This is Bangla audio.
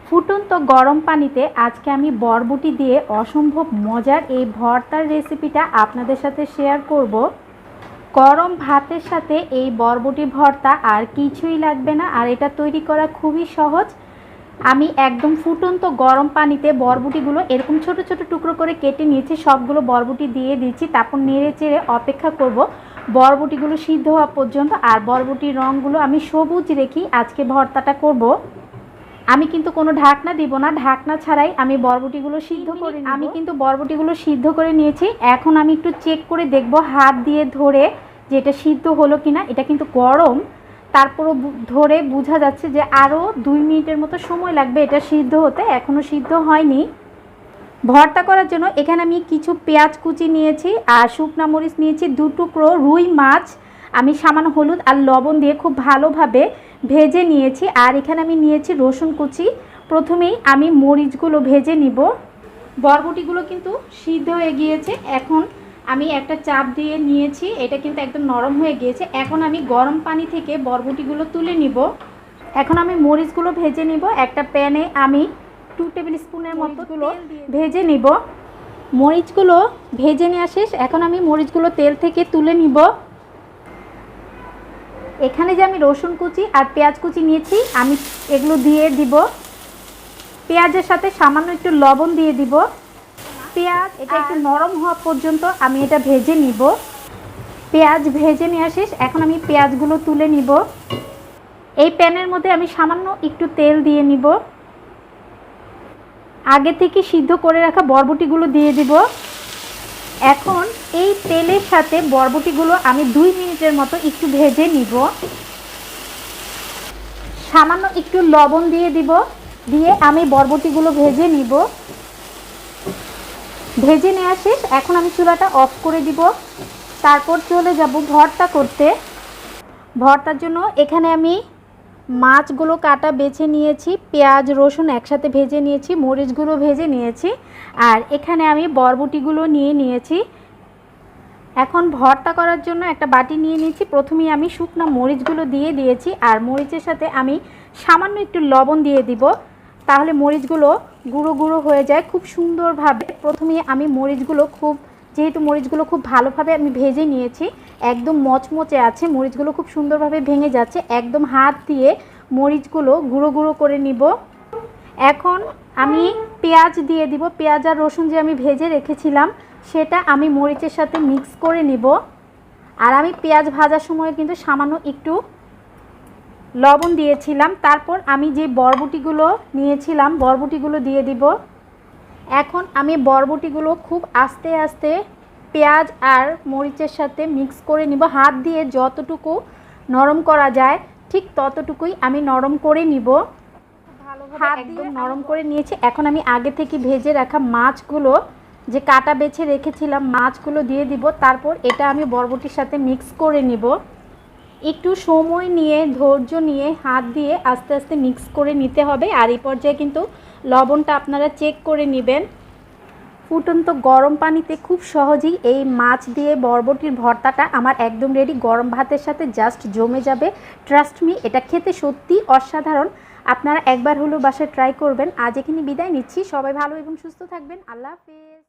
ফুটন্ত গরম পানিতে আজকে আমি বরবটি দিয়ে অসম্ভব মজার এই ভর্তার রেসিপিটা আপনাদের সাথে শেয়ার করব। গরম ভাতের সাথে এই বরবটি ভর্তা আর কিছুই লাগবে না, আর এটা তৈরি করা খুবই সহজ। আমি একদম ফুটন্ত গরম পানিতে বরবটিগুলো এরকম ছোট ছোট টুকরো করে কেটে নিয়েছি, সবগুলো বরবটি দিয়ে দিচ্ছি। তারপর নেড়ে চেড়ে অপেক্ষা করব বরবটিগুলো সিদ্ধ হওয়া পর্যন্ত। আর বরবটির রঙগুলো আমি সবুজ রেখে আজকে ভর্তাটা করব। আমি কিন্তু কোনো ঢাকনা দিব না, ঢাকনা ছাড়াই আমি বরবটিগুলো সিদ্ধ করে বরবটিগুলো সিদ্ধ করে নিয়েছি। এখন আমি একটু চেক করে দেখব হাত দিয়ে ধরে যে এটা সিদ্ধ হলো কিনা। এটা কিন্তু গরম, তারপরও ধরে বোঝা যাচ্ছে যে আরও 2 মিনিটের মতো সময় লাগবে এটা সিদ্ধ হতে, এখনও সিদ্ধ হয়নি। ভর্তা করার জন্য এখানে আমি কিছু পেঁয়াজ কুচি নিয়েছি আর শুকনা মরিচ নিয়েছি, 2 টুকরো রুই মাছ আমি সামান্য হলুদ আর লবণ দিয়ে খুব ভালোভাবে ভেজে নিয়েছি। আর এখানে আমি নিয়েছি রসুন কুচি। প্রথমেই আমি মরিচগুলো ভেজে নিব। বরবটিগুলো কিন্তু সিদ্ধ হয়ে গিয়েছে, এখন আমি একটা চাপ দিয়ে নিয়েছি, এটা কিন্তু একদম নরম হয়ে গিয়েছে। এখন আমি গরম পানি থেকে বরবটিগুলো তুলে নিব। এখন আমি মরিচগুলো ভেজে নিব। একটা প্যানে আমি 2 টেবিল স্পুনের মতোগুলো ভেজে নিব। মরিচগুলো ভেজে নেওয়া শেষ, এখন আমি মরিচগুলো তেল থেকে তুলে নিব। এখানে যে আমি রসুন কুচি আর পেঁয়াজ কুচি নিয়েছি, আমি এগুলো দিয়ে দিব। পেঁয়াজের সাথে সামান্য একটু লবণ দিয়ে দিব। পেঁয়াজ এটা একটু নরম হওয়া পর্যন্ত আমি এটা ভেজে নিব। পেঁয়াজ ভেজে নেওয়া শেষ, এখন আমি পেঁয়াজগুলো তুলে নিব। এই প্যানের মধ্যে আমি সামান্য একটু তেল দিয়ে নিব। আগে থেকে সিদ্ধ করে রাখা বরবটিগুলো দিয়ে দিব। এখন এই তেলের সাথে বরবটিগুলো আমি 2 মিনিটের মতো একটু ভেজে নিব। সামান্য একটু লবণ দিয়ে দিব, দিয়ে আমি বরবটিগুলো ভেজে নিব। ভেজে নেওয়া শেষ, এখন আমি চুলাটা অফ করে দিব। তারপর চলে যাব ভর্তা করতে। ভর্তার জন্য এখানে আমি মাছগুলো কাটা বেছে নিয়েছি, পেঁয়াজ রসুন একসাথে ভেজে নিয়েছি, মরিচগুলো ভেজে নিয়েছি, আর এখানে আমি বরবটিগুলো নিয়ে নিয়েছি। এখন ভর্তা করার জন্য একটা বাটি নিয়ে নিয়েছি। প্রথমেই আমি শুকনো মরিচগুলো দিয়ে দিয়েছি, আর মরিচের সাথে আমি সামান্য একটু লবণ দিয়ে দিব, তাহলে মরিচগুলো গুঁড়ো গুঁড়ো হয়ে যায় খুব সুন্দরভাবে। প্রথমেই আমি যেহেতু মরিচগুলো খুব ভালোভাবে আমি ভেজে নিয়েছি, একদম মচমচে আছে, মরিচগুলো খুব সুন্দরভাবে ভেঙে যাচ্ছে। একদম হাত দিয়ে মরিচগুলো গুঁড়ো গুঁড়ো করে নিব। এখন আমি পেঁয়াজ দিয়ে দিব। পেঁয়াজ আর রসুন যে আমি ভেজে রেখেছিলাম সেটা আমি মরিচের সাথে মিক্স করে নিব। আর আমি পেঁয়াজ ভাজার সময় কিন্তু সামান্য একটু লবণ দিয়েছিলাম। তারপর আমি যে বরবটিগুলো নিয়েছিলাম বরবটিগুলো দিয়ে দিব। এখন আমি বরবটিগুলো খুব আস্তে আস্তে পেঁয়াজ আর মরিচের সাথে মিক্স করে নিব। হাত দিয়ে যতটুকু নরম করা যায় ঠিক ততটুকুই আমি নরম করে নিব। হাত একদম নরম করে নিয়েছি। এখন আমি আগে থেকে ভেজে রাখা মাছগুলো যে কাটা বেছে রেখেছিলাম মাছগুলো দিয়ে দিব। তারপর এটা আমি বরবটির সাথে মিক্স করে নিব। একটু সময় নিয়ে ধৈর্য নিয়ে হাত দিয়ে আস্তে আস্তে মিক্স করে নিতে হবে। আর এই পর্যায়ে কিন্তু লবণটা আপনারা চেক করে নেবেন। ফুটন্ত গরম পানিতে খুব সহজেই এই মাছ দিয়ে বরবটির ভর্তাটা আমার একদম রেডি। গরম ভাতের সাথে জাস্ট জমে যাবে। ট্রাস্ট মি, এটা খেতে সত্যি অসাধারণ। আপনারা একবার হলেও বাসায় ট্রাই করবেন। আজ এখানে বিদায় নিচ্ছি। সবাই ভালো এবং সুস্থ থাকবেন। আল্লাহ হাফেজ।